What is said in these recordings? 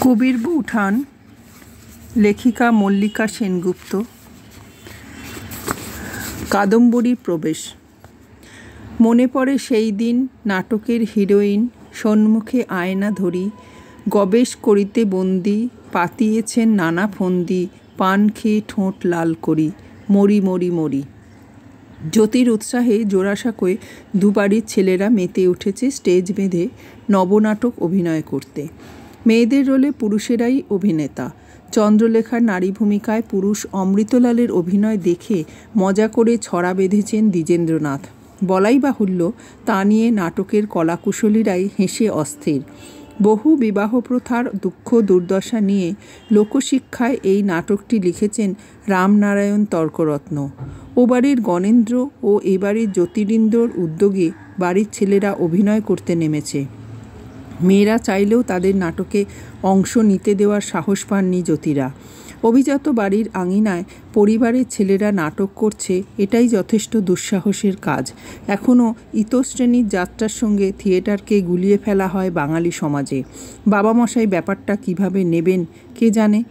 কবির বউঠান, লেখিকা মল্লিকা সেনগুপ্ত। কাদম্বরীর প্রবেশ। মনে পড়ে সেই দিন নাটকের হিরোইন সন্মুখে আয়না ধরি, গবেষ করিতে বন্দি, পাতিয়েছেন নানা ফন্দি, পান খেয়ে ঠোঁট লাল করি, মরি মরি মরি। জ্যোতির উৎসাহে জোড়াসাঁকোয় দুবাড়ির ছেলেরা মেতে উঠেছে স্টেজ বেঁধে নবনাটক অভিনয় করতে। মেয়েদের রোলে পুরুষেরাই অভিনেতা। চন্দ্রলেখার নারী ভূমিকায় পুরুষ অমৃতলালের অভিনয় দেখে মজা করে ছড়া বেঁধেছেন দ্বিজেন্দ্রনাথ। বলাই বাহুল্য, তা নিয়ে নাটকের কলাকুশলীরাই হেসে অস্থির। বহু বিবাহ প্রথার দুঃখ দুর্দশা নিয়ে লোকশিক্ষায় এই নাটকটি লিখেছেন রামনারায়ণ তর্করত্ন। ও বাড়ির গণেন্দ্র ও এ বাড়ির জ্যোতিরিন্দ্রর উদ্যোগে বাড়ির ছেলেরা অভিনয় করতে নেমেছে। মেয়েরা চাইলেও তাদের নাটকে অংশ নিতে দেওয়ার সাহস পাননি জ্যোতিরা। অভিজাত বাড়ির আঙিনায় পরিবারের ছেলেরা নাটক করছে, এটাই যথেষ্ট দুঃসাহসের কাজ। এখনও ইতশ্রেণীর যাত্রার সঙ্গে থিয়েটারকে গুলিয়ে ফেলা হয় বাঙালি সমাজে। বাবামশাই ব্যাপারটা কিভাবে নেবেন কে জানে।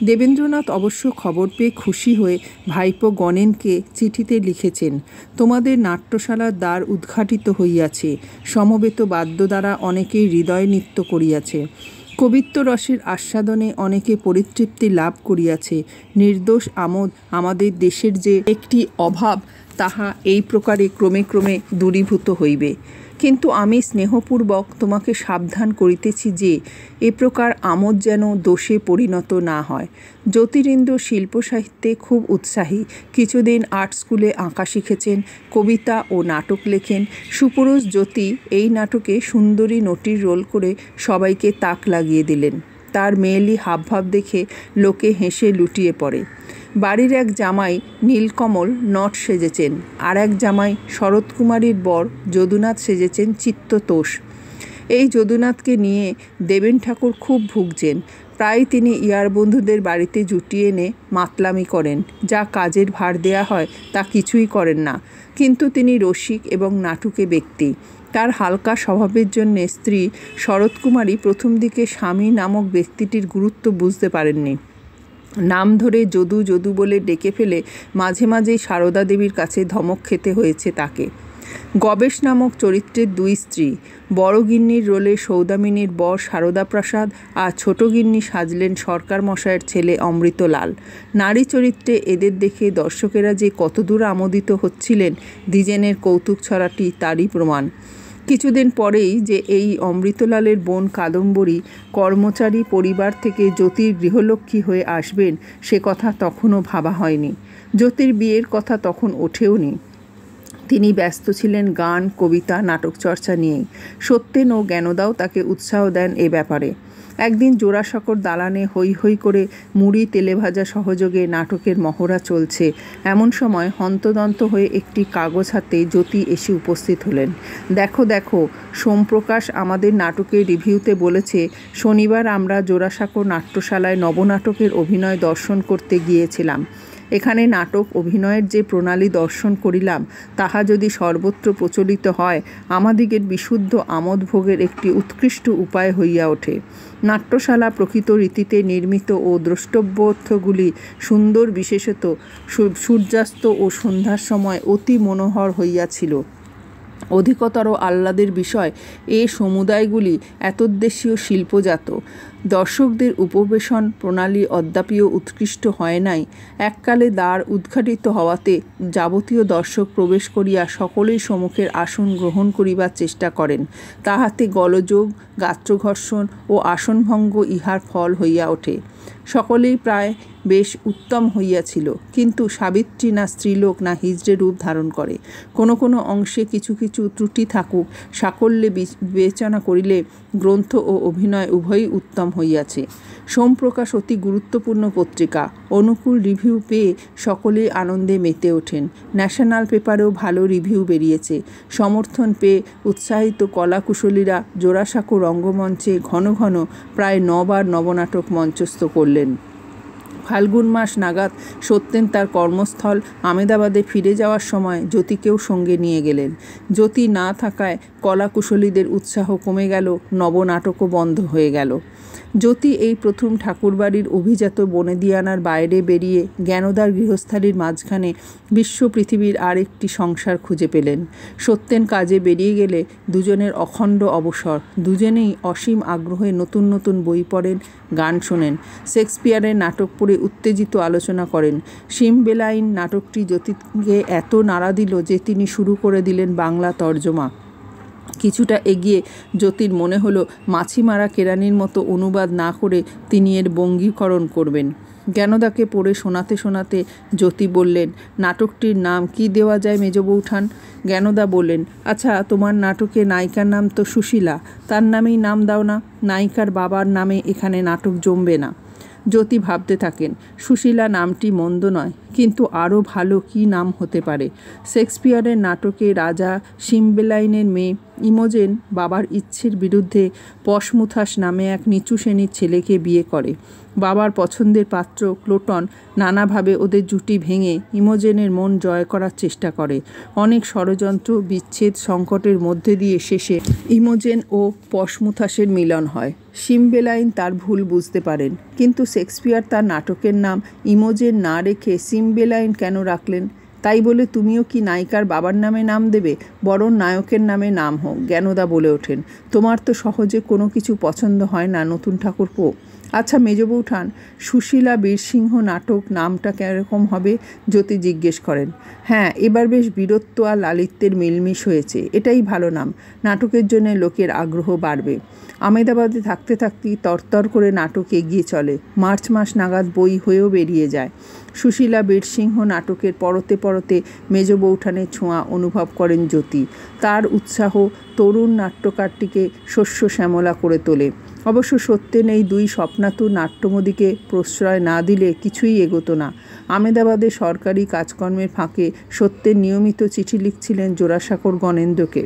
দেবেন্দ্রনাথ অবশ্য খবর পেয়ে খুশি হয়ে ভাইপো গণেনকে চিঠিতে লিখেছেন, তোমাদের নাট্যশালার দ্বার উদ্ঘাটিত হইয়াছে, সমবেত বাদ্য দ্বারা অনেকেই হৃদয় নৃত্য করিয়াছে, কবিত্ব রসের আস্বাদনে অনেকে পরিতৃপ্তি লাভ করিয়াছে। নির্দোষ আমোদ আমাদের দেশের যে একটি অভাব, তাহা এই প্রকারে ক্রমে ক্রমে দূরীভূত হইবে। কিন্তু আমি স্নেহপূর্বক তোমাকে সাবধান করিতেছি যে এ প্রকার আমোদ যেন দোষে পরিণত না হয়। জ্যোতিরিন্দ্র শিল্প সাহিত্যে খুব উৎসাহী। কিছুদিন আর্ট স্কুলে আঁকা শিখেছেন, কবিতা ও নাটক লেখেন। সুপুরুষ জ্যোতি এই নাটকে সুন্দরী নটির রোল করে সবাইকে তাক লাগিয়ে দিলেন। তার মেয়েলি হাবভাব দেখে লোকে হেসে লুটিয়ে পড়ে। বাড়ির এক জামাই নীলকমল নট সেজেছেন, আর এক জামাই শরৎকুমারীর বর যদুনাথ সেজেছেন চিত্ততোষ। এই যদুনাথকে নিয়ে দেবেন ঠাকুর খুব ভুগছেন। প্রায় তিনি ইয়ার বন্ধুদের বাড়িতে জুটিয়ে এনে মাতলামি করেন, যা কাজের ভার দেয়া হয় তা কিছুই করেন না। কিন্তু তিনি রসিক এবং নাটুকে ব্যক্তি। তার হালকা স্বভাবের জন্যে স্ত্রী শরৎকুমারী প্রথম দিকে স্বামী নামক ব্যক্তিটির গুরুত্ব বুঝতে পারেননি। নাম ধরে যদু যদু বলে ডেকে ফেলে মাঝে মাঝেই সারদা দেবীর কাছে ধমক খেতে হয়েছে তাকে। গবেষ নামক চরিত্রের দুই স্ত্রী, বড় গিন্নির রোলে সৌদামিনীর বর সারদা প্রসাদ আর ছোট গিন্নি সাজলেন সরকার মশাইয়ের ছেলে অমৃতলাল। নারী চরিত্রে এদের দেখে দর্শকেরা যে কতদূর আমোদিত হচ্ছিলেন, দ্বিজেনের কৌতুক ছড়াটি তারই প্রমাণ। কিছুদিন পরেই যে এই অমৃতলালের বোন কাদম্বরী কর্মচারী পরিবার থেকে জ্যোতির গৃহলক্ষ্মী হয়ে আসবেন, সে কথা তখনও ভাবা হয়নি। জ্যোতির বিয়ের কথা তখন ওঠেওনি। তিনি ব্যস্ত ছিলেন গান, কবিতা, নাটক চর্চা নিয়েই। সত্যেন ও জ্ঞানদাও তাকে উৎসাহ দেন এ ব্যাপারে। একদিন জোড়াসাঁকোর দালানে হৈ হৈ করে মুড়ি তেলেভাজা সহযোগে নাটকের মহড়া চলছে। এমন সময় হন্তদন্ত হয়ে একটি কাগজ হাতে জ্যোতি এসে উপস্থিত হলেন। দেখো দেখো, সোমপ্রকাশ আমাদের নাটকের রিভিউতে বলেছে, শনিবার আমরা জোড়াসাঁকো নাট্যশালায় নবনাটকের অভিনয় দর্শন করতে গিয়েছিলাম। এখানে নাটক অভিনয়ের যে প্রণালী দর্শন করিলাম, তাহা যদি সর্বত্র প্রচলিত হয়, আমাদিগের বিশুদ্ধ আমোদ ভোগের একটি উৎকৃষ্ট উপায় হইয়া ওঠে। নাট্যশালা প্রকৃত রীতিতে নির্মিত ও দ্রষ্টব্যর্থগুলি সুন্দর, বিশেষত সূর্যাস্ত ও সন্ধ্যার সময় অতি মনোহর হইয়াছিল। অধিকতর আহ্লাদের বিষয়, এ সমুদায়গুলি এতদ্দেশীয় শিল্পজাত। দর্শকদের উপবেশন প্রণালী অদ্যাপিও উৎকৃষ্ট হয় নাই। এককালে দ্বার উদ্ঘাটিত হওয়াতে যাবতীয় দর্শক প্রবেশ করিয়া সকলেই সম্মুখের আসন গ্রহণ করিবার চেষ্টা করেন। তাহাতে গলযোগ, গাত্রঘর্ষণ ও আসনভঙ্গ ইহার ফল হইয়া ওঠে। সকলেই প্রায় বেশ উত্তম হইয়াছিল, কিন্তু সাবিত্রী না স্ত্রীলোক না হিজড়ে রূপ ধারণ করে। কোনো কোনো অংশে কিছু কিছু ত্রুটি থাকুক, সাকল্যে বিবেচনা করিলে গ্রন্থ ও অভিনয় উভয়ই উত্তম হইয়াছে। সোমপ্রকাশ অতি গুরুত্বপূর্ণ পত্রিকা। অনুকূল রিভিউ পেয়ে সকলেই আনন্দে মেতে ওঠেন। ন্যাশনাল পেপারেও ভালো রিভিউ বেরিয়েছে। সমর্থন পেয়ে উৎসাহিত কলাকুশলীরা জোড়াসাঁকো রঙ্গমঞ্চে ঘন ঘন প্রায় 9 বার নবনাটক মঞ্চস্থ করলেন। ফাল্গুন মাস নাগাদ সত্যেন তার কর্মস্থল আমেদাবাদে ফিরে যাওয়ার সময় জ্যোতিকেও সঙ্গে নিয়ে গেলেন। জ্যোতি না থাকায় কলাকুশলীদের উৎসাহ কমে গেল, নবনাটকও বন্ধ হয়ে গেল। জ্যোতি এই প্রথম ঠাকুরবাড়ির অভিজাত বনেদিয়ানার বাইরে বেরিয়ে জ্ঞানদার গৃহস্থালির মাঝখানে বিশ্ব পৃথিবীর আর একটি সংসার খুঁজে পেলেন। সত্যেন কাজে বেরিয়ে গেলে দুজনের অখণ্ড অবসর। দুজনেই অসীম আগ্রহে নতুন নতুন বই পড়েন, গান শোনেন, শেক্সপিয়ারের নাটক পড়ে উত্তেজিত আলোচনা করেন। সিমবেলাইন নাটকটি জ্যোতিকে এত নাড়া দিল যে তিনি শুরু করে দিলেন বাংলা তর্জমা। কিছুটা এগিয়ে জ্যোতির মনে হলো মাছি মারা কেরানির মতো অনুবাদ না করে তিনি এর বঙ্গীকরণ করবেন। জ্ঞানদাকে পড়ে শোনাতে শোনাতে জ্যোতি বললেন, নাটকটির নাম কি দেওয়া যায় মেজ বৌঠান? জ্ঞানদা বললেন, আচ্ছা, তোমার নাটকে নায়িকার নাম তো সুশীলা, তার নামেই নাম দাও না। নায়িকার বাবার নামে এখানে নাটক জমবে না। জ্যোতি ভাবতে থাকেন, সুশীলা নামটি মন্দ নয়, কিন্তু আরও ভালো কী নাম হতে পারে? শেক্সপিয়ারের নাটকে রাজা সিমবেলাইনের মেয়ে ইমোজেন বাবার ইচ্ছের বিরুদ্ধে পশমুথাস নামে এক নিচু শ্রেণীর ছেলেকে বিয়ে করে। বাবার পছন্দের পাত্র ক্লোটন নানাভাবে ওদের জুটি ভেঙে ইমোজেনের মন জয় করার চেষ্টা করে। অনেক ষড়যন্ত্র, বিচ্ছেদ, সংকটের মধ্যে দিয়ে শেষে ইমোজেন ও পশমুথাসের মিলন হয়। সিমবেলাইন তার ভুল বুঝতে পারেন, কিন্তু শেক্সপিয়ার তার নাটকের নাম ইমোজেন না রেখে সিমবেলাইন কেন রাখলেন? তাই বলে তুমিও কি নায়িকার বাবার নামে নাম দেবে? বরং নায়কের নামে নাম হোক। জ্ঞানদা বলে ওঠেন, তোমার তো সহজে কোনো কিছু পছন্দ হয় না নতুন ঠাকুরপো। আচ্ছা মেজ বৌঠান, সুশীলা বীরসিংহ নাটক নামটা কীরকম হবে? জ্যোতি জিজ্ঞেস করেন। হ্যাঁ, এবার বেশ বীরত্ব আর লালিত্যের মিলমিশ হয়েছে, এটাই ভালো নাম। নাটকের জন্য লোকের আগ্রহ বাড়বে। আমেদাবাদে থাকতে থাকতেই তরতর করে নাটক এগিয়ে চলে। মার্চ মাস নাগাদ বই হয়েও বেরিয়ে যায়। সুশীলা বীরসিংহ নাটকের পরতে পরতে মেজ বৌঠানের ছোঁয়া অনুভব করেন জ্যোতি। তার উৎসাহ তরুণ নাট্যকারটিকে শস্য শ্যামলা করে তোলে। অবশ্য সত্যেন এই দুই স্বপ্নাতুর নাট্যমদিকে প্রশ্রয় না দিলে কিছুই এগোতো না। আমেদাবাদে সরকারি কাজকর্মের ফাঁকে সত্যেন নিয়মিত চিঠি লিখছিলেন জোড়াসাঁকোর গণেন্দ্রকে।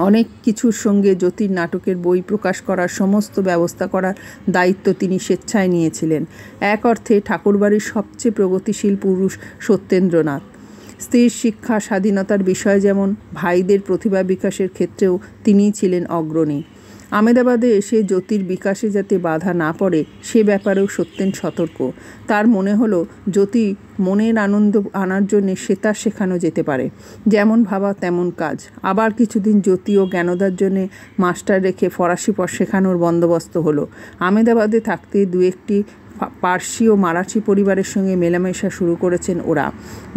অনেক কিছুর সঙ্গে জ্যোতির নাটকের বই প্রকাশ করার সমস্ত ব্যবস্থা করার দায়িত্ব তিনি স্বেচ্ছায় নিয়েছিলেন। এক অর্থে ঠাকুরবাড়ির সবচেয়ে প্রগতিশীল পুরুষ সত্যেন্দ্রনাথ। স্ত্রীর শিক্ষা, স্বাধীনতার বিষয় যেমন, ভাইদের প্রতিভা বিকাশের ক্ষেত্রেও তিনিই ছিলেন অগ্রণী। আমেদাবাদে এসে জ্যোতির বিকাশে যাতে বাধা না পড়ে সে ব্যাপারেও সত্যেন সতর্ক। তার মনে হলো জ্যোতি মনের আনন্দ আনার জন্যে সেতার শেখানো যেতে পারে। যেমন ভাবা তেমন কাজ। আবার কিছুদিন জ্যোতি ও জ্ঞানদার জন্যে মাস্টার রেখে ফরাসি শেখানোর বন্দোবস্ত হলো। আমেদাবাদে থাকতে দু একটি পার্সি ও মারাঠি পরিবারের সঙ্গে মেলামেশা শুরু করেছেন ওরা।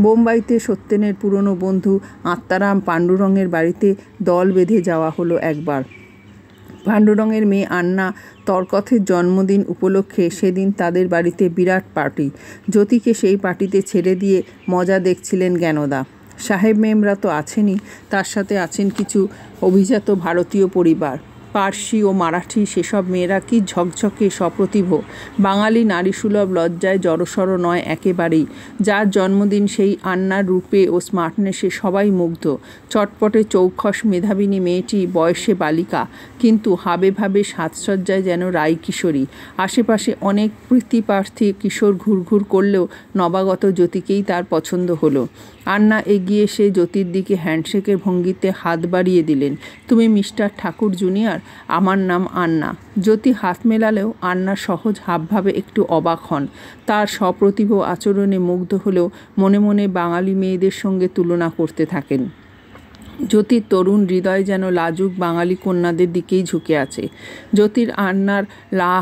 বোম্বাইতে সত্যেনের পুরনো বন্ধু আত্মারাম পাণ্ডুরঙের বাড়িতে দল বেঁধে যাওয়া হলো একবার। পাণ্ডুরঙের মেয়ে আন্না তর্কথের জন্মদিন উপলক্ষে সেদিন তাদের বাড়িতে বিরাট পার্টি। জ্যোতিকে সেই পার্টিতে ছেড়ে দিয়ে মজা দেখছিলেন জ্ঞানদা। সাহেব মেমরা তো আছেনই, তার সাথে আছেন কিছু অভিজাত ভারতীয় পরিবার। পার্সি ও মারাঠি সেসব মেয়েরা কি ঝকঝকে সপ্রতিভ। বাঙালি নারীসুলভ লজ্জায় জড়সড় নয় একেবারেই। যার জন্মদিন সেই আন্নার রূপে ও স্মার্টনেসে সবাই মুগ্ধ। চটপটে চৌখস মেধাবিনী মেয়েটি বয়সে বালিকা, কিন্তু হাবে ভাবে সাজসজ্জায় যেন রাই কিশোরী। আশেপাশে অনেক প্রীতিপ্রার্থী কিশোর ঘুরঘুর করলেও নবাগত জ্যোতিকেই তার পছন্দ হলো। আন্না এগিয়ে এসে জ্যোতির দিকে হ্যান্ডশেকের ভঙ্গিতে হাত বাড়িয়ে দিলেন। তুমি মিস্টার ঠাকুর জুনিয়র, আমার নাম আন্না। জ্যোতি হাত মেলালেও আন্নার সহজ হাবভাবে একটু অবাক হন। তার সপ্রতিভ আচরণে মুগ্ধ হলেও মনে মনে বাঙালি মেয়েদের সঙ্গে তুলনা করতে থাকেন। জ্যোতির তরুণ হৃদয় যেন লাজুক বাঙালি কন্যাদের দিকেই ঝুঁকে আছে। জ্যোতির আন্নার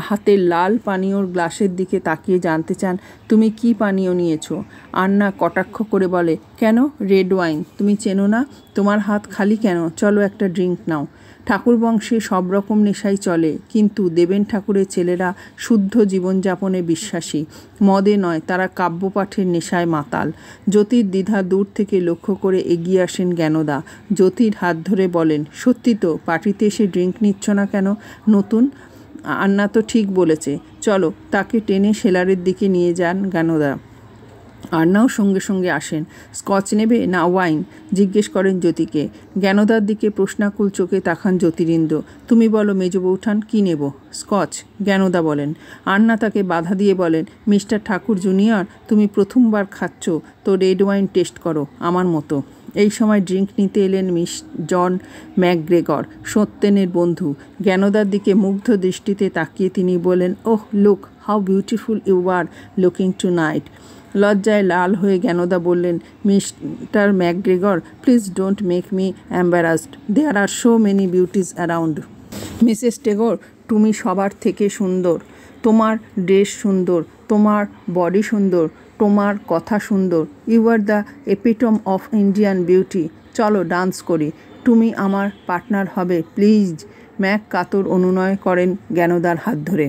হাতের লাল পানীয়র গ্লাসের দিকে তাকিয়ে জানতে চান, তুমি কি পানীয় নিয়েছো? আন্না কটাক্ষ করে বলে, কেন, রেড ওয়াইন। তুমি চেনো না? তোমার হাত খালি কেন? চলো একটা ড্রিঙ্ক নাও। ঠাকুর বংশে সব রকম নেশাই চলে, কিন্তু দেবেন ঠাকুরের ছেলেরা শুদ্ধ জীবনযাপনে বিশ্বাসী। মদে নয়, তারা কাব্যপাঠের নেশায় মাতাল। জ্যোতির দ্বিধা দূর থেকে লক্ষ্য করে এগিয়ে আসেন জ্ঞানদা। জ্যোতির হাত ধরে বলেন, সত্যি তো, পার্টিতে এসে ড্রিঙ্ক নিচ্ছ না কেন? নতুন? আন্না তো ঠিক বলেছে। চলো। তাকে টেনে সেলারের দিকে নিয়ে যান জ্ঞানদা। আন্নাও সঙ্গে সঙ্গে আসেন। স্কচ নেবে না ওয়াইন? জিজ্ঞেস করেন জ্যোতিকে। জ্ঞানদার দিকে প্রশ্নাকুল চোখে তাকান জ্যোতিরিন্দ্র। তুমি বলো মেজ বৌঠান, কী নেব? স্কচ, জ্ঞানদা বলেন। আন্না তাকে বাধা দিয়ে বলেন, মিস্টার ঠাকুর জুনিয়র, তুমি প্রথমবার খাচ্ছ, তো রেড ওয়াইন টেস্ট করো আমার মতো। এই সময় ড্রিঙ্ক নিতে এলেন মিস জন ম্যাকগ্রেগর, সত্যেনের বন্ধু। জ্ঞানদার দিকে মুগ্ধ দৃষ্টিতে তাকিয়ে তিনি বলেন, oh look how beautiful you are looking tonight. লজ্জায় লাল হয়ে জ্ঞানদা বললেন, Mister McGregor, please don't make me embarrassed, there are so many beauties around. Mrs Tagore, তুমি সবার থেকে সুন্দর, তোমার ড্রেস সুন্দর, তোমার বডি সুন্দর, তোমার কথা সুন্দর, you are the epitome of Indian beauty. চলো ডান্স করি, তুমি আমার পার্টনার হবে প্লিজ। ম্যাক কাতর অনুনয় করেন জ্ঞানদার হাত ধরে।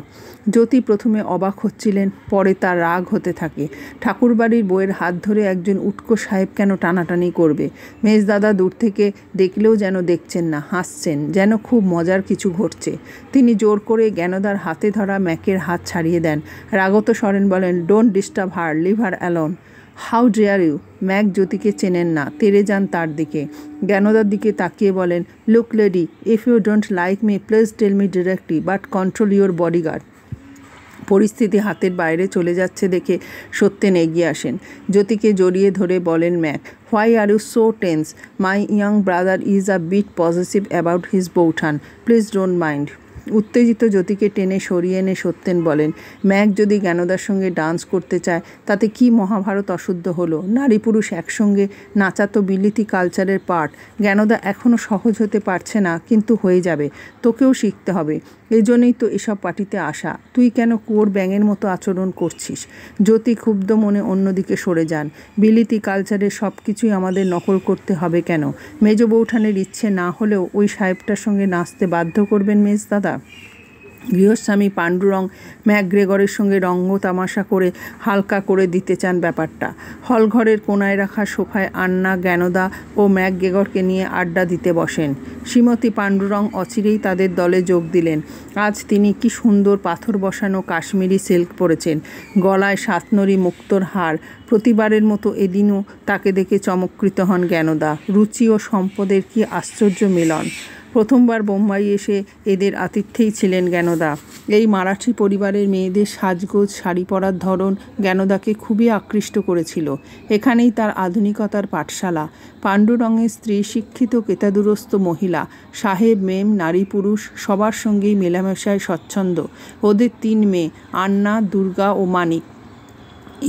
জ্যোতি প্রথমে অবাক হচ্ছিলেন, পরে তার রাগ হতে থাকে। ঠাকুরবাড়ির বউয়ের হাত ধরে একজন উটকো সাহেব কেন টানাটানি করবে? মেজদাদা দূর থেকে দেখলেও যেন দেখছেন না, হাসছেন, যেন খুব মজার কিছু ঘটছে। তিনি জোর করে জ্ঞানদার হাতে ধরা ম্যাকের হাত ছাড়িয়ে দেন। রাগত স্বরেন বলেন, don't disturb her, leave her alone. How dare you! Mac জ্যোতিকে চেনেন না, তেড়ে যান তার দিকে। জ্ঞানদার দিকে তাকিয়ে বলেন, look lady, if you don't like me please tell me directly, but control your bodyguard. পরিস্থিতি হাতের বাইরে চলে যাচ্ছে দেখে সত্যেন এগিয়ে আসেন। জ্যোতিকে জড়িয়ে ধরে বলেন Mac, why are you so tense? My young brother is a bit positive about his বৌঠান, প্লিজ ডোন্ট মাইন্ড। উত্তেজিত জ্যোতিকে টেনে সরিয়ে এনে সত্যেন বলেন, ম্যাক যদি জ্ঞানদার সঙ্গে ডান্স করতে চায় তাতে কি মহাভারত অশুদ্ধ হলো? নারী পুরুষ একসঙ্গে নাচা তো বিলিতি কালচারের পার্ট। জ্ঞানদা এখনও সহজ হতে পারছে না, কিন্তু হয়ে যাবে, তোকেও শিখতে হবে। এই জন্যই তো এসব পার্টিতে আসা। তুই কেন কুয়োর ব্যাঙের মতো আচরণ করছিস? জ্যোতি ক্ষুব্ধ মনে অন্যদিকে সরে যান। বিলিতি কালচারের সব কিছুই আমাদের নকল করতে হবে কেন? মেজ বৌঠানের ইচ্ছে না হলেও ওই সাহেবটার সঙ্গে নাচতে বাধ্য করবেন মেজদাদা? গৃহস্বামী পাণ্ডুরং ম্যাকগ্রেগরের সঙ্গে রঙ্গ তামাশা করে হালকা করে দিতে চান ব্যাপারটা। হলঘরের কোনায় রাখা সোফায় আন্না, জ্ঞানদা ও ম্যাকগ্রেগরকে নিয়ে আড্ডা দিতে বসেন। শ্রীমতী পাণ্ডুরং অচিরেই তাদের দলে যোগ দিলেন। আজ তিনি কি সুন্দর পাথর বসানো কাশ্মীরি সিল্ক পরেছেন, গলায় সাতনরি মুক্তোর হার। প্রতিবারের মতো এদিনও তাকে দেখে চমৎকৃত হন জ্ঞানদা। রুচি ও সম্পদের কি আশ্চর্য মিলন! প্রথমবার বোম্বাই এসে এদের আতিথ্যেই ছিলেন জ্ঞানদা। এই মারাঠি পরিবারের মেয়েদের সাজগোজ, শাড়ি পরার ধরন জ্ঞানদাকে খুবই আকৃষ্ট করেছিল। এখানেই তার আধুনিকতার পাঠশালা। পাণ্ডুরঙের স্ত্রী শিক্ষিত কেতাদুরস্ত মহিলা, সাহেব মেম, নারী পুরুষ সবার সঙ্গেই মেলামেশায় স্বচ্ছন্দ। ওদের 3 মেয়ে, আন্না, দুর্গা ও মানিক,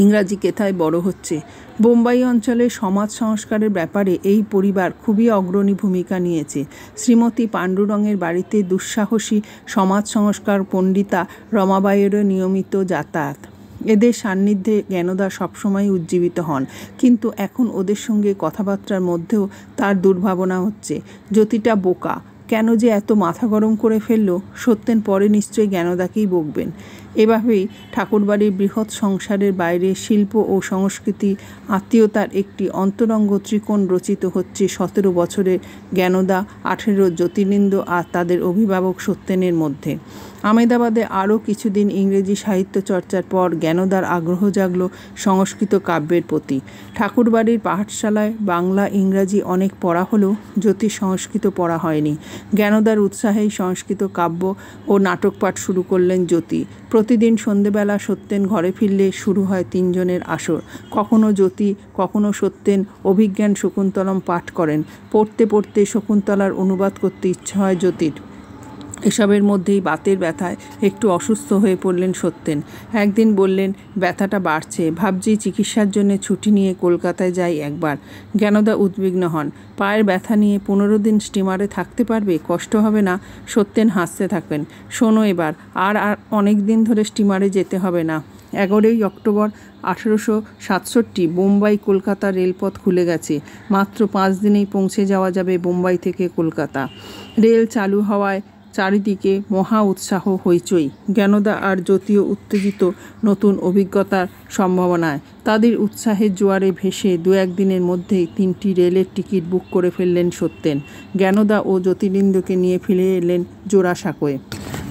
ইংরাজি কেথায় বড় হচ্ছে। বোম্বাই অঞ্চলে সমাজ সংস্কারের ব্যাপারে এই পরিবার খুবই অগ্রণী ভূমিকা নিয়েছে। শ্রীমতী পাণ্ডুরঙের বাড়িতে দুঃসাহসী সমাজ সংস্কার পণ্ডিতা রমাবাইয়েরও নিয়মিত যাতায়াত। এদের সান্নিধ্যে জ্ঞানদা সবসময় উজ্জীবিত হন, কিন্তু এখন ওদের সঙ্গে কথাবার্তার মধ্যেও তার দুর্ভাবনা হচ্ছে। জ্যোতিটা বোকা, কেন যে এত মাথা গরম করে ফেললো? সত্যেন পরে নিশ্চয়ই জ্ঞানদাকেই বকবেন। এভাবেই ঠাকুরবাড়ির বৃহৎ সংসারের বাইরে শিল্প ও সংস্কৃতি আত্মীয়তার একটি অন্তরঙ্গ ত্রিকোণ রচিত হচ্ছে 17 বছরের জ্ঞানদা, 18 জ্যোতির্লিঙ্গ আর তাদের অভিভাবক সত্যেনের মধ্যে। আমেদাবাদে আরও কিছুদিন ইংরেজি সাহিত্য চর্চার পর জ্ঞানদার আগ্রহ জাগল সংস্কৃত কাব্যের প্রতি। ঠাকুরবাড়ির পাঠশালায় বাংলা ইংরাজি অনেক পড়া হলেও জ্যোতির সংস্কৃত পড়া হয়নি। জ্ঞানদার উৎসাহেই সংস্কৃত কাব্য ও নাটক পাঠ শুরু করলেন জ্যোতি। প্রতিদিন সন্ধেবেলা সত্যেন ঘরে ফিরলে শুরু হয় 3 জনের আসর। কখনো জ্যোতি, কখনো সত্যেন অভিজ্ঞান শকুন্তলম পাঠ করেন। পড়তে পড়তে শকুন্তলার অনুবাদ করতে ইচ্ছা হয় জ্যোতির। এসবের মধ্যেই বাতের ব্যথায় একটু অসুস্থ হয়ে পড়লেন সত্যেন। একদিন বললেন, ব্যথাটা বাড়ছে, ভাবছি চিকিৎসার জন্য ছুটি নিয়ে কলকাতায় যাই একবার। জ্ঞানদা উদ্বিগ্ন হন। পায়ের ব্যথা নিয়ে 15 দিন স্টিমারে থাকতে পারবে? কষ্ট হবে না? সত্যেন হাসতে থাকেন। শোনো, এবার আর অনেক দিন ধরে স্টিমারে যেতে হবে না। 11ই অক্টোবর 1867 বোম্বাই কলকাতা রেলপথ খুলে গেছে। মাত্র 5 দিনেই পৌঁছে যাওয়া যাবে বোম্বাই থেকে কলকাতা। রেল চালু হওয়ায় চারিদিকে মহা উৎসাহ, হইচই। জ্ঞানদা আর জ্যোতিও উত্তেজিত নতুন অভিজ্ঞতার সম্ভাবনায়। তাদের উৎসাহের জোয়ারে ভেসে 2-1 দিনের মধ্যেই 3টি রেলের টিকিট বুক করে ফেললেন সত্যেন। জ্ঞানদা ও জ্যোতির্লিঙ্গকে নিয়ে ফিরে এলেন জোড়াসাঁকোয়।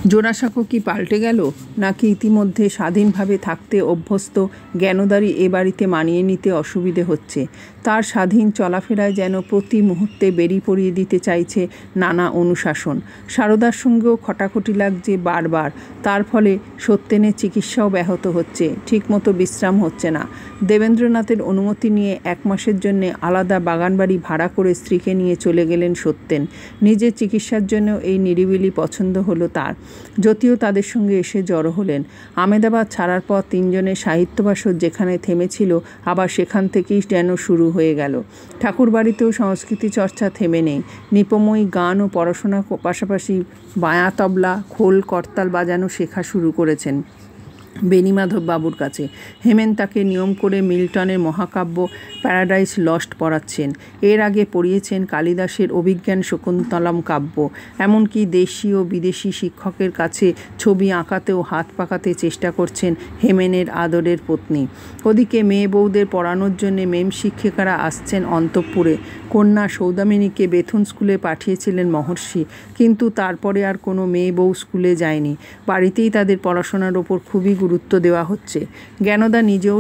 জোড়াসাঁকো কি পাল্টে গেল, নাকি ইতিমধ্যে স্বাধীনভাবে থাকতে অভ্যস্ত জ্ঞানদারই এ বাড়িতে মানিয়ে নিতে অসুবিধে হচ্ছে? তার স্বাধীন চলাফেরায় যেন প্রতি মুহূর্তে বেরি পরিয়ে দিতে চাইছে নানা অনুশাসন। সারদার সঙ্গেও খটাখটি লাগছে বারবার। তার ফলে সত্যেনের চিকিৎসাও ব্যাহত হচ্ছে, ঠিকমতো বিশ্রাম হচ্ছে না। দেবেন্দ্রনাথের অনুমতি নিয়ে 1 মাসের জন্যে আলাদা বাগানবাড়ি ভাড়া করে স্ত্রীকে নিয়ে চলে গেলেন সত্যেন। নিজের চিকিৎসার জন্যও এই নিরিবিলি পছন্দ হলো তার। জ্যোতিও তাদের সঙ্গে এসে জড়ো হলেন। আমেদাবাদ ছাড়ার পর 3 জনের সাহিত্যবাসর যেখানে থেমেছিল, আবার সেখান থেকেই যেন শুরু হয়ে গেল। ঠাকুরবাড়িতেও সংস্কৃতি চর্চা থেমে নেই। নিপময়ী গান ও পড়াশোনার পাশাপাশি বায়া তবলা, খোল, করতাল বাজানো শেখা শুরু করেছেন বেণীমাধব বাবুর কাছে। হেমেন তাকে নিয়ম করে মিল্টনের মহাকাব্য প্যারাডাইস লস্ট পড়াচ্ছেন। এর আগে পড়িয়েছেন কালিদাসের অভিজ্ঞান শকুন্তলম কাব্য। এমনকি দেশি ও বিদেশি শিক্ষকের কাছে ছবি আঁকাতেও হাত পাকাতে চেষ্টা করছেন হেমেনের আদরের পত্নী। ওদিকে মেয়ে বউদের পড়ানোর জন্যে মেম শিক্ষিকারা আসছেন অন্তঃপুরে। কন্যা সৌদামিনীকে বেথুন স্কুলে পাঠিয়েছিলেন মহর্ষি, কিন্তু তারপরে আর কোনো মেয়ে বউ স্কুলে যায়নি। বাড়িতেই তাদের পড়াশোনার ওপর খুবই গুরুত্ব দেওয়া হচ্ছে। জ্ঞানদা নিজেও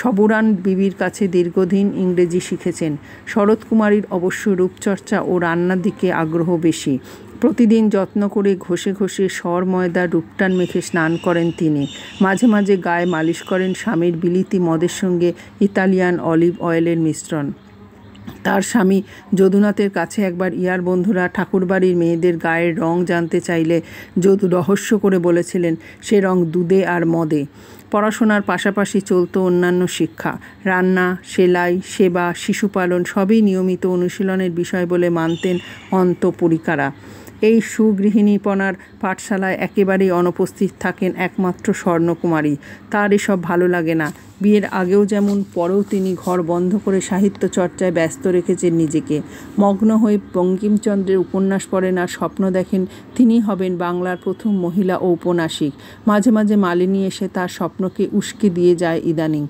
সবুরান বিবির কাছে দীর্ঘদিন ইংরেজি শিখেছেন। শরৎকুমারীর অবশ্য রূপচর্চা ও রান্নার দিকে আগ্রহ বেশি। প্রতিদিন যত্ন করে ঘষে ঘষে সর ময়দা রূপটান মেখে স্নান করেন তিনি। মাঝে মাঝে গায়ে মালিশ করেন স্বামীর বিলিতি মদের সঙ্গে ইতালিয়ান অলিভ অয়েলের মিশ্রণ। তার স্বামী যদুনাথের কাছে একবার ইয়ার বন্ধুরা ঠাকুরবাড়ির মেয়েদের গায়ের রং জানতে চাইলে যদু রহস্য করে বলেছিলেন সে রং দুধে আর মদে। পড়াশোনার পাশাপাশি চলত অন্যান্য শিক্ষা, রান্না, সেলাই, সেবা, শিশুপালন সবই নিয়মিত অনুশীলনের বিষয় বলে মানতেন অন্তঃপুরিকারা। এই সুগৃহিণীপনার পাঠশালায় একেবারেই অনুপস্থিত থাকেন একমাত্র স্বর্ণকুমারী। তার এসব ভালো লাগে না। বিয়ের আগেও যেমন, পরেও তিনি ঘর বন্ধ করে সাহিত্য চর্চায় ব্যস্ত রেখেছেন নিজেকে। মগ্ন হয়ে বঙ্কিমচন্দ্রের উপন্যাস পড়েন আর স্বপ্ন দেখেন তিনি হবেন বাংলার প্রথম মহিলা ঔপন্যাসিক। মাঝে মাঝে মালিনী এসে তার স্বপ্নকে উস্কে দিয়ে যায় ইদানিং।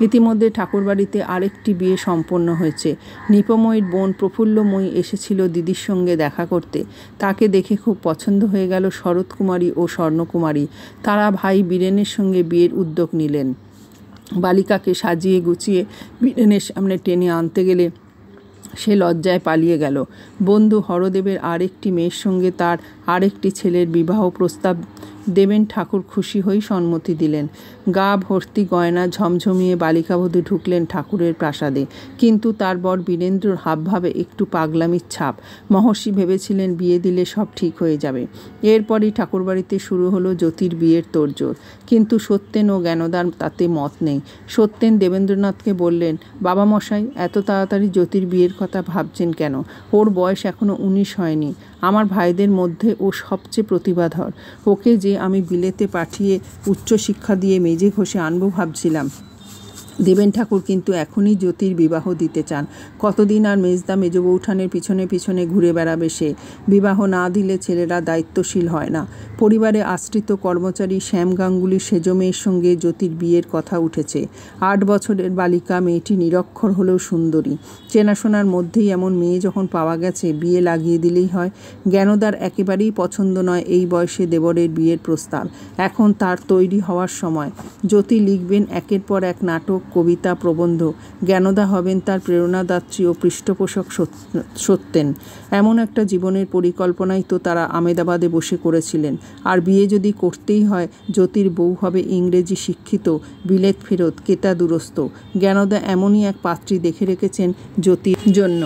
ইতিমধ্যে ঠাকুরবাড়িতে আরেকটি বিয়ে সম্পন্ন হয়েছে। নিপময়ীর বোন প্রফুল্লময়ী এসেছিল দিদির সঙ্গে দেখা করতে। তাকে দেখে খুব পছন্দ হয়ে গেল শরৎকুমারী ও স্বর্ণকুমারী। তারা ভাই বীরেনের সঙ্গে বিয়ের উদ্যোগ নিলেন। বালিকাকে সাজিয়ে গুছিয়ে বীরেনের সামনে টেনে আনতে গেলে সে লজ্জায় পালিয়ে গেল। বন্ধু হরদেবের আরেকটি মেয়ের সঙ্গে তার আরেকটি ছেলের বিবাহ প্রস্তাব দেবেন ঠাকুর খুশি হয়ে সম্মতি দিলেন। গা ভর্তি গয়না ঝমঝমিয়ে বালিকাবধূ ঢুকলেন ঠাকুরের প্রাসাদে। কিন্তু তার বর বীরেন্দ্রর হাবভাবে একটু পাগলামির ছাপ। মহর্ষি ভেবেছিলেন বিয়ে দিলে সব ঠিক হয়ে যাবে। এরপরই ঠাকুরবাড়িতে শুরু হলো জ্যোতির বিয়ের তোড়জোড়। কিন্তু সত্যেন ও জ্ঞানদার তাতে মত নেই। সত্যেন দেবেন্দ্রনাথকে বললেন, বাবা মশাই, এত তাড়াতাড়ি জ্যোতির বিয়ের কথা ভাবছেন কেন? ওর বয়স এখনো 19 হয়নি। আমার ভাইদের মধ্যে ও সবচেয়ে প্রতিভাধর। ওকে যে আমি বিলেতে পাঠিয়ে উচ্চশিক্ষা দিয়ে মেজে ঘষে আনবো ভাবছিলাম। দেবেন ঠাকুর কিন্তু এখনই জ্যোতির বিবাহ দিতে চান। কতদিন আর মেজদা মেজ বৌঠানের পিছনে পিছনে ঘুরে বেড়াবে সে? বিবাহ না দিলে ছেলেরা দায়িত্বশীল হয় না। পরিবারে আশ্রিত কর্মচারী শ্যাম গাঙ্গুলির সেজ মেয়ের সঙ্গে জ্যোতির বিয়ের কথা উঠেছে। 8 বছরের বালিকা, মেয়েটি নিরক্ষর হলেও সুন্দরী। চেনাশোনার মধ্যেই এমন মেয়ে যখন পাওয়া গেছে, বিয়ে লাগিয়ে দিলেই হয়। জ্ঞানদার একেবারেই পছন্দ নয় এই বয়সে দেবরের বিয়ের প্রস্তাব। এখন তার তৈরি হওয়ার সময়। জ্যোতি লিখবেন একের পর এক নাটক, কবিতা, প্রবন্ধ। জ্ঞানদা হবেন তার প্রেরণাদাত্রী ও পৃষ্ঠপোষক সত্যেন। এমন একটা জীবনের পরিকল্পনাই তো তারা আমেদাবাদে বসে করেছিলেন। আর বিয়ে যদি করতেই হয়, জ্যোতির বউ হবে ইংরেজি শিক্ষিত, বিলেত ফেরত, কেতা দুরস্ত। জ্ঞানদা এমনই এক পাত্রী দেখে রেখেছেন জ্যোতির জন্য।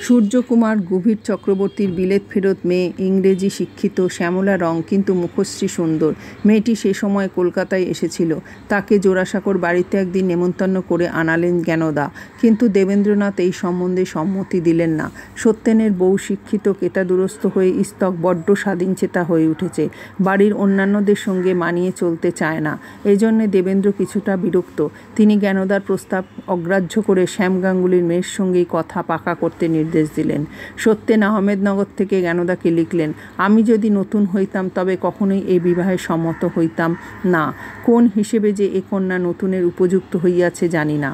সূর্যকুমার গভীর চক্রবর্তীর বিলেত ফেরত মেয়ে, ইংরেজি শিক্ষিত, শ্যামলা রং, কিন্তু মুখশ্রী সুন্দর। মেয়েটি সে সময় কলকাতায় এসেছিল। তাকে জোড়াসাঁকোর বাড়িতে একদিন নেমন্তন্ন করে আনালেন জ্ঞানদা। কিন্তু দেবেন্দ্রনাথ এই সম্বন্ধে সম্মতি দিলেন না। সত্যেনের বউ শিক্ষিত, কেতাদুরস্ত হয়ে ইস্তক বড্ড স্বাধীনচেতা হয়ে উঠেছে। বাড়ির অন্যান্যদের সঙ্গে মানিয়ে চলতে চায় না। এজন্যে দেবেন্দ্র কিছুটা বিরক্ত। তিনি জ্ঞানদার প্রস্তাব অগ্রাহ্য করে শ্যাম গাঙ্গুলির মেয়ের সঙ্গেই কথা পাকা করতে নির্দেশ নির্দেশ দিলেন। সত্যেন আহমেদনগর থেকে জ্ঞানদাকে লিখলেন, আমি যদি নতুন হইতাম তবে কখনোই এই বিবাহে সম্মত হইতাম না। কোন হিসেবে যে এ কন্যা নতুনের উপযুক্ত হইয়াছে জানি না।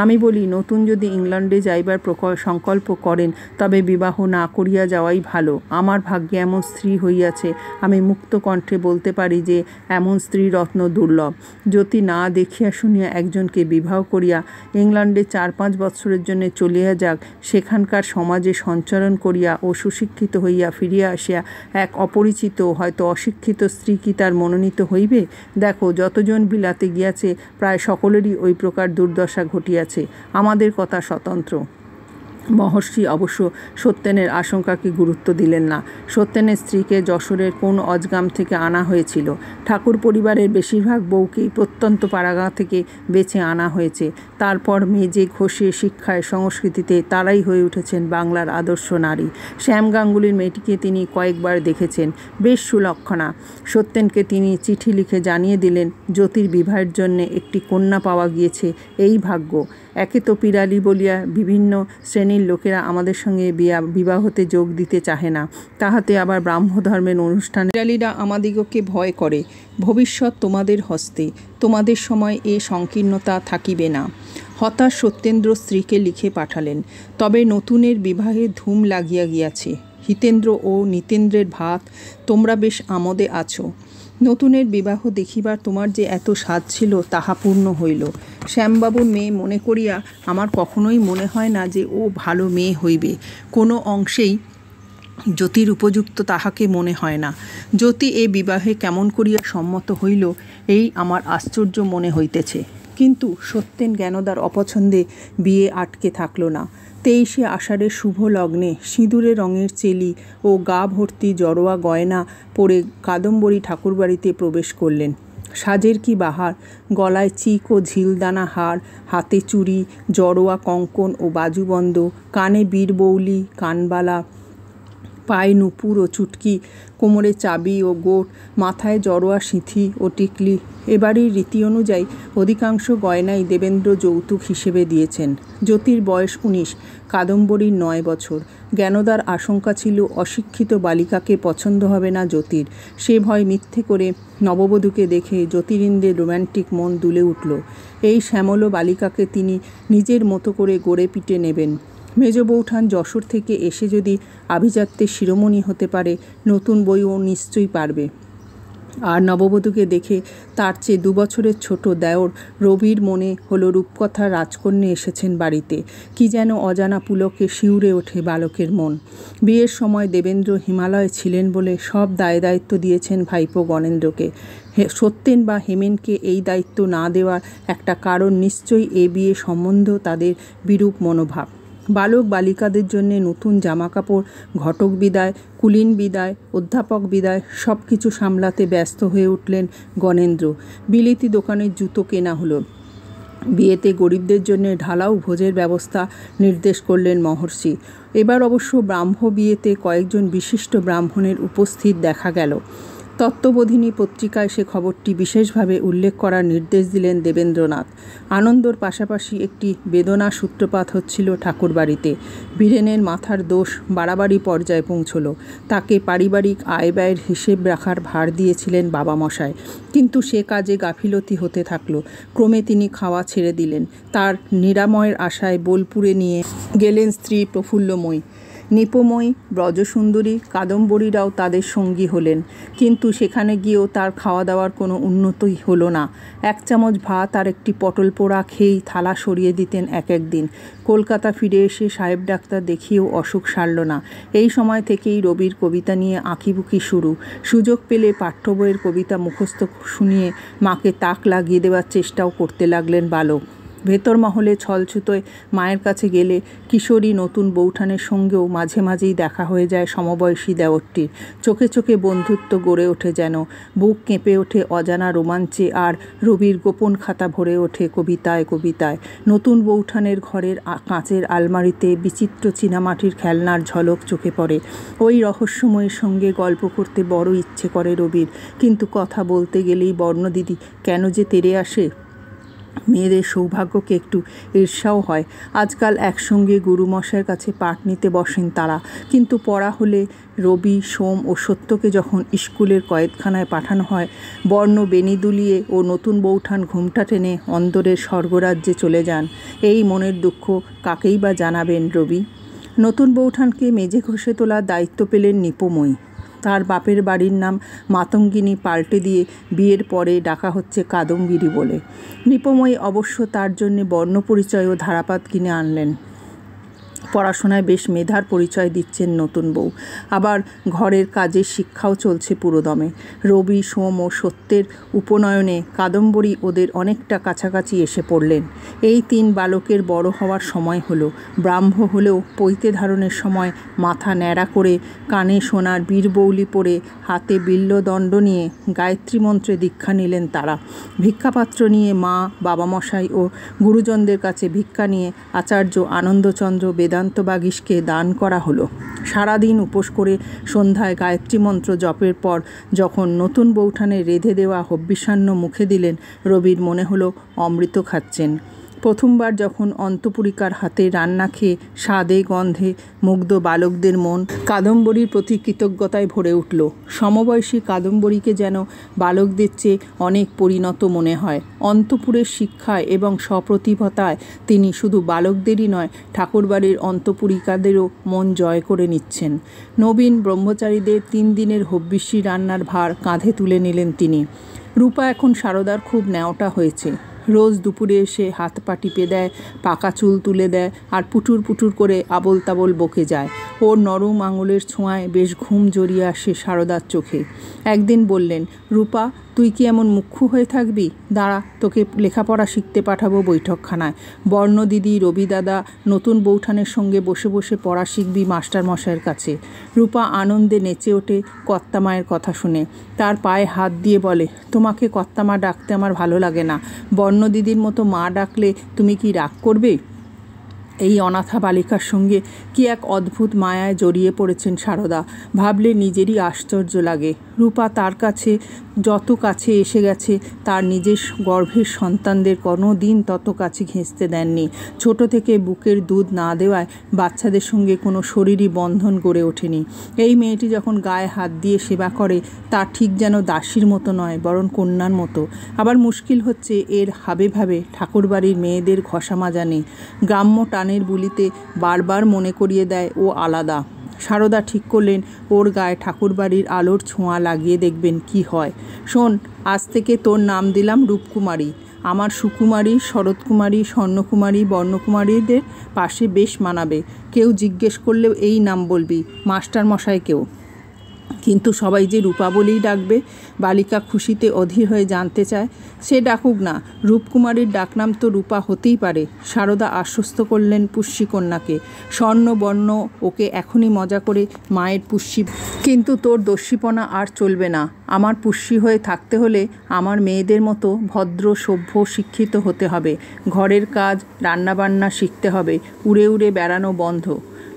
আমি বলি, নতুন যদি ইংল্যান্ডে যাইবার সংকল্প করেন তবে বিবাহ না করিয়া যাওয়াই ভালো। আমার ভাগ্যে এমন স্ত্রী হইয়াছে, আমি মুক্ত কণ্ঠে বলতে পারি যে এমন স্ত্রী রত্ন দুর্লভ। যদি না দেখিয়া শুনিয়া একজনকে বিবাহ করিয়া ইংল্যান্ডে 4-5 বৎসরের জন্য চলিয়া যাক, সেখানকার সমাজে সঞ্চরণ করিয়া ও সুশিক্ষিত হইয়া ফিরিয়া আসিয়া এক অপরিচিত হয়তো অশিক্ষিত স্ত্রী কি তার মনোনীত হইবে? দেখো, যতজন বিলাতে গিয়াছে প্রায় সকলেরই ওই প্রকার দুর্দশা ঘটিয়াছে। আমাদের কথা স্বতন্ত্র। মহর্ষি অবশ্য সত্যেনের আশঙ্কাকে গুরুত্ব দিলেন না। সত্যেনের স্ত্রীকে যশোরের কোন অজগ্রাম থেকে আনা হয়েছিল। ঠাকুর পরিবারের বেশিরভাগ বউকেই প্রত্যন্ত পাড়াগাঁ থেকে বেছে আনা হয়েছে। তারপর মেজে ঘষে শিক্ষায় সংস্কৃতিতে তারাই হয়ে উঠেছেন বাংলার আদর্শ নারী। শ্যাম গাঙ্গুলির মেয়েটিকে তিনি কয়েকবার দেখেছেন, বেশ সুলক্ষণা। সত্যেনকে তিনি চিঠি লিখে জানিয়ে দিলেন, জ্যোতির বিবাহের জন্যে একটি কন্যা পাওয়া গিয়েছে, এই ভাগ্য। একে তো পিরালি বলিয়া বিভিন্ন শ্রেণীর লোকেরা আমাদের সঙ্গে বিবাহতে যোগ দিতে চাহে না, তাহাতে আবার ব্রাহ্মধর্মের অনুষ্ঠানে পিরালিরা আমাদিগকে ভয় করে। ভবিষ্যৎ তোমাদের হস্তে, তোমাদের সময় এ সংকীর্ণতা থাকিবে না। হতাশ সত্যেন্দ্র স্ত্রীকে লিখে পাঠালেন, তবে নতুনের বিবাহে ধুম লাগিয়া গিয়াছে। হিতেন্দ্র ও নিতেন্দ্রের ভাত, তোমরা বেশ আমোদে আছো। নতুনের বিবাহ দেখিবার তোমার যে এত স্বাদ ছিল তাহা পূর্ণ হইল। শ্যামবাবুর মেয়ে মনে করিয়া আমার কখনোই মনে হয় না যে ও ভালো মেয়ে হইবে। কোনো অংশেই জ্যোতির উপযুক্ত তাহাকে মনে হয় না। জ্যোতি এ বিবাহে কেমন করিয়া সম্মত হইল এই আমার আশ্চর্য মনে হইতেছে। কিন্তু সত্যেন জ্ঞানদার অপছন্দে বিয়ে আটকে থাকল না। 23শে আষাঢ়ের শুভ লগ্নে সিঁদুরে রঙের চেলি ও গা ভর্তি জড়োয়া গয়না পরে কাদম্বরী ঠাকুরবাড়িতে প্রবেশ করলেন। সাজের কি বাহার! গলায় চিক ও ঝিলদানা হার, হাতে চুড়ি, জড়োয়া কঙ্কন ও বাজুবন্ধ, কানে বীরবৌলি, কানবালা, পায়ে নুপুর ও চুটকি, কোমরে চাবি ও গোট, মাথায় জড়োয়া সিঁথি ও টিকলি। এবাড়ির রীতি অনুযায়ী অধিকাংশ গয়নাই দেবেন্দ্র যৌতুক হিসেবে দিয়েছেন। জ্যোতির বয়স 19, কাদম্বরীর 9 বছর। জ্ঞানদার আশঙ্কা ছিল অশিক্ষিত বালিকাকে পছন্দ হবে না জ্যোতির। সে ভয় মিথ্যে করে নববধূকে দেখে জ্যোতিরিন্দ্রের রোম্যান্টিক মন দুলে উঠল। এই শ্যামল বালিকাকে তিনি নিজের মতো করে গড়ে পিটে নেবেন। মেজ বৌঠান যশোর থেকে এসে যদি আভিজাত্যের শিরোমণি হতে পারে, নতুন বইও নিশ্চয়ই পারবে। আর নববধূকে দেখে তার চেয়ে 2 বছরের ছোট দেওর রবির মনে হলো রূপকথার রাজকন্যা এসেছেন বাড়িতে। কি যেন অজানা পুলকে শিউরে ওঠে বালকের মন। বিয়ের সময় দেবেন্দ্র হিমালয়ে ছিলেন বলে সব দায় দায়িত্ব দিয়েছেন ভাইপো গণেন্দ্রকে। সত্যেন বা হেমেনকে এই দায়িত্ব না দেওয়ার একটা কারণ নিশ্চয়ই এ বিয়ে সম্বন্ধ তাদের বিরূপ মনোভাব। বালক বালিকাদের জন্যে নতুন জামাকাপড়, ঘটক বিদায়, কুলীন বিদায়, অধ্যাপক বিদায় সব কিছু সামলাতে ব্যস্ত হয়ে উঠলেন গণেন্দ্র। বিলিতি দোকানের জুতো কেনা হলো। বিয়েতে গরিবদের জন্য ঢালাও ভোজের ব্যবস্থা নির্দেশ করলেন মহর্ষি। এবার অবশ্য ব্রাহ্ম বিয়েতে কয়েকজন বিশিষ্ট ব্রাহ্মণের উপস্থিত দেখা গেল। তত্ত্ববোধিনী পত্রিকায় সে খবরটি বিশেষভাবে উল্লেখ করার নির্দেশ দিলেন দেবেন্দ্রনাথ। আনন্দর পাশাপাশি একটি বেদনা সূত্রপাত হচ্ছিল ঠাকুরবাড়িতে। বীরেনের মাথার দোষ বাড়াবাড়ি পর্যায়ে পৌঁছল। তাকে পারিবারিক আয় ব্যয়ের হিসেব রাখার ভার দিয়েছিলেন বাবামশায়, কিন্তু সে কাজে গাফিলতি হতে থাকল। ক্রমে তিনি খাওয়া ছেড়ে দিলেন। তার নিরাময়ের আশায় বোলপুরে নিয়ে গেলেন স্ত্রী প্রফুল্লময়ী। নিপময়ী, ব্রজসুন্দরী, কাদম্বরীরাও তাদের সঙ্গী হলেন, কিন্তু সেখানে গিয়েও তার খাওয়া দাওয়ার কোনো উন্নতি হলো না। 1 চামচ ভাত আর একটি পটল পোড়া খেয়েই থালা সরিয়ে দিতেন এক দিন। কলকাতা ফিরে এসে সাহেব ডাক্তার দেখিয়েও অসুখ সারল না। এই সময় থেকেই রবির কবিতা নিয়ে আঁকিবুকি শুরু। সুযোগ পেলে পাঠ্য বইয়ের কবিতা মুখস্থ শুনিয়ে মাকে তাক লাগিয়ে দেওয়ার চেষ্টাও করতে লাগলেন বালক। ভেতর মহলে ছলছুতোয় মায়ের কাছে গেলে কিশোরী নতুন বৌঠানের সঙ্গেও মাঝে মাঝেই দেখা হয়ে যায় সমবয়সী দেওরটির। চোখে চোখে বন্ধুত্ব গড়ে ওঠে যেন। বুক কেঁপে ওঠে অজানা রোমাঞ্চে, আর রবির গোপন খাতা ভরে ওঠে কবিতায় কবিতায়। নতুন বৌঠানের ঘরের কাঁচের আলমারিতে বিচিত্র চীনামাটির খেলনার ঝলক চোখে পড়ে। ওই রহস্যময়ের সঙ্গে গল্প করতে বড় ইচ্ছে করে রবির, কিন্তু কথা বলতে গেলেই বর্ণদিদি কেন যে তেড়ে আসে। মেয়েদের সৌভাগ্যকে একটু ঈর্ষাও হয়। আজকাল একসঙ্গে গুরুমশাইয়ের কাছে পাঠ নিতে বসেন তারা, কিন্তু পড়া হলে রবি, সোম ও সত্যকে যখন স্কুলের কয়েদখানায় পাঠানো হয়, বর্ণ বেনি দুলিয়ে ও নতুন বৌঠান ঘুমটা টেনে অন্দরের স্বর্গরাজ্যে চলে যান। এই মনের দুঃখ কাকেই বা জানাবেন রবি? নতুন বৌঠানকে মেজে ঘষে তোলার দায়িত্ব পেলেন নিপময়ী। তার বাপের বাড়ির নাম মাতঙ্গিনী পাল্টে দিয়ে বিয়ের পরে ডাকা হচ্ছে কাদম্বিনী বলে। নিপময়ী অবশ্য তার জন্যে বর্ণপরিচয় ও ধারাপাত কিনে আনলেন। পড়াশোনায় বেশ মেধার পরিচয় দিচ্ছেন নতুন বউ, আবার ঘরের কাজের শিক্ষাও চলছে পুরোদমে। রবি, সোম ও সত্যের উপনয়নে কাদম্বরী ওদের অনেকটা কাছাকাছি এসে পড়লেন। এই 3 বালকের বড় হওয়ার সময় হলো। ব্রাহ্ম হলেও পৈতে ধারণের সময় মাথা ন্যাড়া করে, কানে সোনার বীরবৌলি পরে, হাতে বিল্লদণ্ড নিয়ে গায়ত্রী মন্ত্রে দীক্ষা নিলেন তারা। ভিক্ষাপাত্র নিয়ে মা, বাবামশাই ও গুরুজনদের কাছে ভিক্ষা নিয়ে আচার্য আনন্দচন্দ্র বেদান্ত বাগীশকে দান করা হলো। সারাদিন উপোস করে সন্ধ্যায় গায়ত্রী মন্ত্র জপের পর যখন নতুন বৌঠানে রেঁধে দেওয়া হব্বিষান্ন মুখে দিলেন, রবির মনে হলো অমৃত খাচ্ছেন। প্রথমবার যখন অন্তঃপুরিকার হাতে রান্না খেয়ে স্বাদে গন্ধে মুগ্ধ বালকদের মন কাদম্বরীর প্রতি কৃতজ্ঞতায় ভরে উঠল। সমবয়সী কাদম্বরীকে যেন বালকদের চেয়ে অনেক পরিণত মনে হয়। অন্তঃপুরের শিক্ষায় এবং সপ্রতিভতায় তিনি শুধু বালকদেরই নয়, ঠাকুরবাড়ির অন্তঃপুরিকাদেরও মন জয় করে নিচ্ছেন। নবীন ব্রহ্মচারীদের 3 দিনের হব্বিষ্যি রান্নার ভার কাঁধে তুলে নিলেন তিনি। রূপা এখন সারদার খুব ন্যাওটা হয়েছে। রোজ দুপুরে এসে হাত পা টিপে দেয়, পাকা চুল তুলে দেয়, আর পুটুর পুটুর করে আবোল তাবোল বকে যায়। ওর নরম আঙুলের ছোঁয়ায় বেশ ঘুম জড়িয়ে আসে সারদার চোখে। একদিন বললেন, রূপা, তুই কি এমন মুখ্যু হয়ে থাকবি? দাঁড়া, তোকে লেখাপড়া শিখতে পাঠাবো বৈঠকখানায়। বর্ণ দিদি, রবি দাদা, নতুন বৌঠানের সঙ্গে বসে বসে পড়া শিখবি মাস্টারমশাইয়ের কাছে। রূপা আনন্দে নেচে ওঠে কর্তামায়ের কথা শুনে। তার পায়ে হাত দিয়ে বলে, তোমাকে কর্তামা ডাকতে আমার ভালো লাগে না। বর্ণ দিদির মতো মা ডাকলে তুমি কি রাগ করবে? এই অনাথা বালিকার সঙ্গে কি এক অদ্ভুত মায়ায় জড়িয়ে পড়েছেন সারদা। ভাবলে নিজেরই আশ্চর্য লাগে। রূপা তার কাছে যত কাছে এসে গেছে, তার নিজের গর্ভের সন্তানদের কোনো দিন তত কাছে ঘেঁষতে দেননি। ছোট থেকে বুকের দুধ না দেওয়ায় বাচ্চাদের সঙ্গে কোনো শরীরী বন্ধন গড়ে ওঠেনি। এই মেয়েটি যখন গায়ে হাত দিয়ে সেবা করে, তা ঠিক যেন দাসীর মতো নয়, বরং কন্যার মতো। আবার মুশকিল হচ্ছে এর হাবে ভাবে ঠাকুরবাড়ির মেয়েদের ঘষা মাজা নেই। গ্রাম্য টানের বুলিতে বারবার মনে করিয়ে দেয় ও আলাদা। সারদা ঠিক করলেন ওর গায়ে ঠাকুরবাড়ির আলোর ছোঁয়া লাগিয়ে দেখবেন কি হয়। শোন, আজ থেকে তোর নাম দিলাম রূপকুমারী। আমার সুকুমারী, শরৎকুমারী, স্বর্ণকুমারী, বর্ণকুমারীদের পাশে বেশ মানাবে। কেউ জিজ্ঞেস করলেও এই নাম বলবি, মাস্টারমশাইকেও। কিন্তু সবাই যে রূপা বলেই ডাকবে। বালিকা খুশিতে অধীর হয়ে জানতে চায়, সে ডাকুক না, রূপকুমারীর ডাকনাম তো রূপা হতেই পারে। সারদা আশ্বস্ত করলেন পুষ্যিকন্যাকে। স্বর্ণবর্ণ ওকে এখনই মজা করে মায়ের পুষ্যি, কিন্তু তোর দস্যিপনা আর চলবে না। আমার পুষ্যি হয়ে থাকতে হলে আমার মেয়েদের মতো ভদ্র, সভ্য, শিক্ষিত হতে হবে। ঘরের কাজ, রান্নাবান্না শিখতে হবে। উড়ে উড়ে বেড়ানো বন্ধ।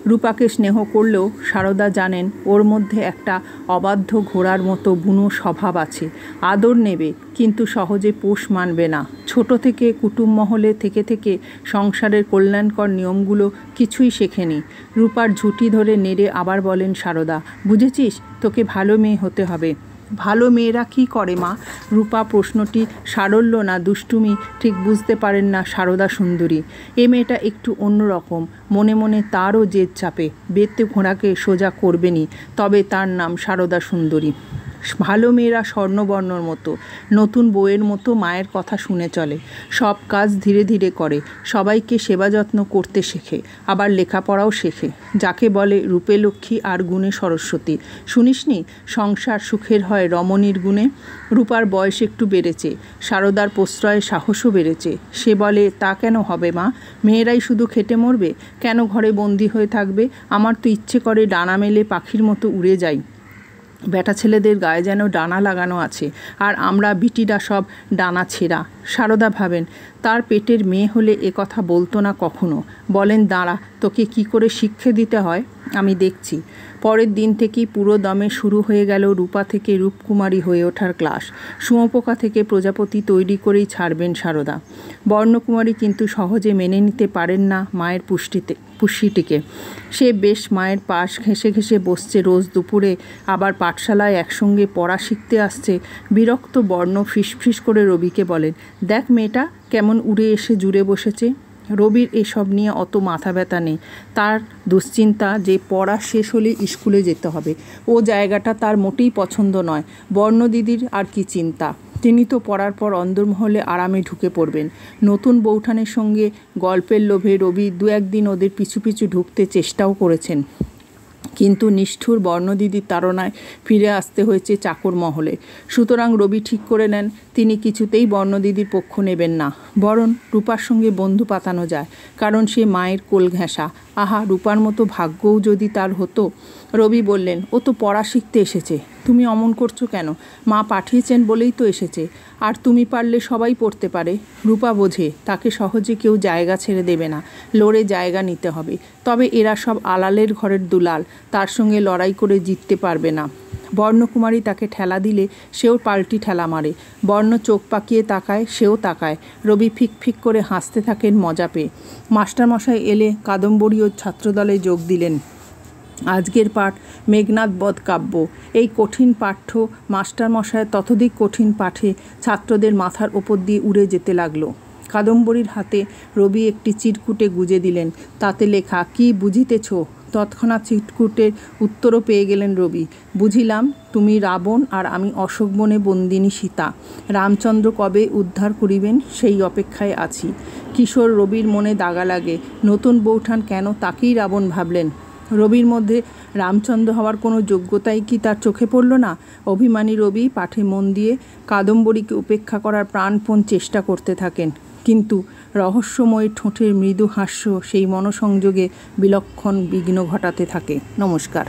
রূপাকে স্নেহ করলেও সারদা জানেন ওর মধ্যে একটা অবাধ্য ঘোড়ার মতো বুনো স্বভাব আছে। আদর নেবে, কিন্তু সহজে পোষ মানবে না। ছোট থেকে কুটুম মহলে থেকে থেকে সংসারের কল্যাণকর নিয়মগুলো কিছুই শেখেনি। রূপার ঝুঁটি ধরে নেড়ে আবার বলেন সারদা, বুঝেছিস, তোকে ভালো মেয়ে হতে হবে। ভালো মেয়েরা কী করে মা? রূপা প্রশ্নটি সারল্য না দুষ্টুমি ঠিক বুঝতে পারেন না সারদা সুন্দরী। এ মেয়েটা একটু অন্যরকম। মনে মনে তারও জেদ চাপে, বেতে ঘোড়াকে সোজা করবেনি, তবে তার নাম সারদা সুন্দরী। ভালো মেয়েরা স্বর্ণবর্ণর মতো, নতুন বউয়ের মতো মায়ের কথা শুনে চলে। সব কাজ ধীরে ধীরে করে, সবাইকে সেবা যত্ন করতে শেখে, আবার লেখাপড়াও শেখে। যাকে বলে রূপে লক্ষ্মী আর গুণে সরস্বতী। শুনিসনি, সংসার সুখের হয় রমণীর গুণে। রূপার বয়স একটু বেড়েছে, সারদার প্রশ্রয়ে সাহসও বেড়েছে। সে বলে, তা কেন হবে মা? মেয়েরাই শুধু খেটে মরবে? কেন ঘরে বন্দি হয়ে থাকবে? আমার তো ইচ্ছে করে ডানা মেলে পাখির মতো উড়ে যাই। বেটা ছেলেদের গায়ে যেন ডানা লাগানো আছে, আর আমরা বিটিরা সব ডানা ছেঁড়া। সারদা ভাবেন, তার পেটের মেয়ে হলে এ কথা বলতো না কখনো। বলেন, দাঁড়া, তোকে কি করে শিক্ষা দিতে হয় আমি দেখছি। পরের দিন থেকেই পুরো দমে শুরু হয়ে গেল রূপা থেকে রূপকুমারী হয়ে ওঠার ক্লাস। শুঁয়োপোকা থেকে প্রজাপতি তৈরি করেই ছাড়বেন সারদা। বর্ণকুমারী কিন্তু সহজে মেনে নিতে পারেন না মায়ের পুষ্টিটিকে। সে বেশ মায়ের পাশ ঘেঁষে ঘেঁষে বসছে রোজ দুপুরে, আবার পাঠশালায় একসঙ্গে পড়া শিখতে আসছে। বিরক্ত বর্ণ ফিসফিস করে রবিকে বলেন, দেখ মেয়েটা কেমন উড়ে এসে জুড়ে বসেছে। রবির এসব নিয়ে অত মাথা ব্যথা নেই। তার দুশ্চিন্তা যে পড়া শেষ হলে স্কুলে যেতে হবে। ও জায়গাটা তার মোটেই পছন্দ নয়। বর্ণদিদির আর কি চিন্তা, তিনি তো পড়ার পর অন্দরমহলে আরামে ঢুকে পড়বেন। নতুন বৌঠানের সঙ্গে গল্পের লোভে রবি দু একদিন ওদের পিছু পিছু ঢুকতে চেষ্টাও করেছেন, কিন্তু নিষ্ঠুর বর্ণদিদির তাড়নায় ফিরে আসতে হয়েছে চাকর মহলে। সুতরাং রবি ঠিক করে নেন তিনি কিছুতেই বর্ণদিদির পক্ষ নেবেন না, বরং রূপার সঙ্গে বন্ধু পাতানো যায়, কারণ সে মায়ের কোল ঘেঁষা। আহা, রূপার মতো ভাগ্যও যদি তার হতো। রবি বললেন, ও তো পড়া শিখতে এসেছে, তুমি অমন করছো কেন? মা পাঠিয়েছেন বলেই তো এসেছে, আর তুমি পারলে সবাই পড়তে পারে। রূপা বোঝে তাকে সহজে কেউ জায়গা ছেড়ে দেবে না, লড়ে জায়গা নিতে হবে। তবে এরা সব আলালের ঘরের দুলাল, তার সঙ্গে লড়াই করে জিততে পারবে না। বর্ণকুমারী তাকে ঠেলা দিলে সেও পাল্টি ঠেলা মারে। বর্ণ চোখ পাকিয়ে তাকায়, সেও তাকায়। রবি ফিক ফিক করে হাসতে থাকেন মজা পেয়ে। মাস্টারমশাই এলে কাদম্বরী ও ছাত্রদলে যোগ দিলেন। আজকের পাঠ মেঘনাদ বধ কাব্য। এই কঠিন পাঠ্য মাস্টারমশায়ের ততোধিক কঠিন পাঠে ছাত্রদের মাথার ওপর দিয়ে উড়ে যেতে লাগলো। কাদম্বরীর হাতে রবি একটি চিরকুটে গুজে দিলেন, তাতে লেখা, কি বুঝিতেছ? তৎক্ষণাৎ চিরকুটের উত্তরও পেয়ে গেলেন রবি। বুঝিলাম, তুমি রাবণ আর আমি অশোকবনে বন্দিনী সীতা। রামচন্দ্র কবে উদ্ধার করিবেন সেই অপেক্ষায় আছি। কিশোর রবির মনে দাগা লাগে। নতুন বৌঠান কেন তাকেই রাবণ ভাবলেন? রবির মধ্যে রামচন্দ্র হওয়ার কোনো যোগ্যতাই কি তার চোখে পড়ল না? অভিমানী রবি পাঠে মন দিয়ে কাদম্বরীকে উপেক্ষা করার প্রাণপণ চেষ্টা করতে থাকেন, কিন্তু রহস্যময় ঠোঁটের মৃদু হাস্য সেই মনসংযোগে বিলক্ষণ বিঘ্ন ঘটাতে থাকে। নমস্কার।